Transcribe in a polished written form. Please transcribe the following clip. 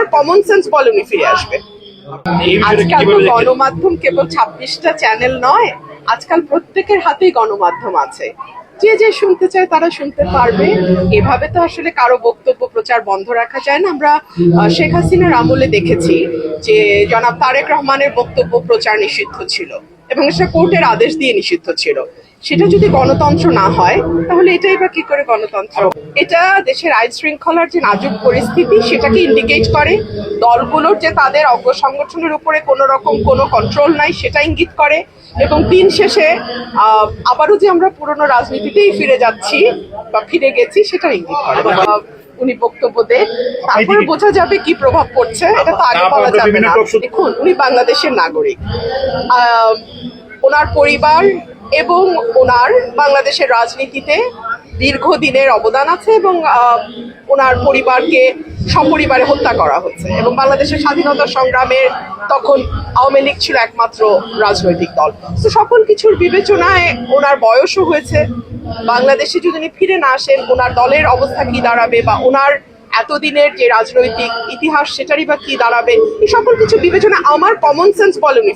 আমার common sense বলে উনি ফিরে আসবে। আজকাল তো গণমাধ্যম কেবল 26টা চ্যানেল নয়, আজকাল প্রত্যেকের হাতেই গণমাধ্যম আছে, যে যে শুনতে চায় তারা শুনতে পারবে। এভাবে তো আসলে কারো বক্তব্য প্রচার বন্ধ রাখা যায় না। আমরা শেখ হাসিনার আমলে দেখেছি যে জনাব তারেক রহমানের বক্তব্য প্রচার নিষিদ্ধ ছিল এবং সেটা কোর্টের আদেশ দিয়ে নিষিদ্ধ ছিল। সেটা যদি গণতন্ত্র না হয় তাহলে এটাই বা কি করে গণতন্ত্র? এটা দেশের আইন শৃঙ্খলার যে নাজুক পরিস্থিতি সেটাকে ইন্ডিকেট করে, দলগুলোর যে তাদের অঙ্গ সংগঠনের উপরে কোনো রকম কোনো কন্ট্রোল নাই সেটা ইঙ্গিত করে, এবং দিন শেষে আবারও যে আমরা পুরনো রাজনীতিতেই ফিরে যাচ্ছি বা ফিরে গেছি সেটা ইঙ্গিত করে। উনি বক্তব্য দেন, তারপরে বোঝা যাবে কি প্রভাব পড়ছে, এটা তো আগে বলা যাবে না। দেখুন, উনি বাংলাদেশের নাগরিক, ওনার পরিবার এবং ওনার বাংলাদেশের রাজনীতিতে দীর্ঘদিনের অবদান আছে, এবং ওনার পরিবারকে সপরিবারে হত্যা করা হচ্ছে, এবং বাংলাদেশের স্বাধীনতা সংগ্রামের তখন আওয়ামী লীগ ছিল একমাত্র রাজনৈতিক দল। তো সকল কিছুর বিবেচনায় ওনার বয়সও হয়েছে, বাংলাদেশে যদি উনি ফিরে না আসেন ওনার দলের অবস্থা কি দাঁড়াবে, বা ওনার এতদিনের যে রাজনৈতিক ইতিহাস সেটারই বা কি দাঁড়াবে, এই সকল কিছু বিবেচনা আমার কমন সেন্স বলে উনি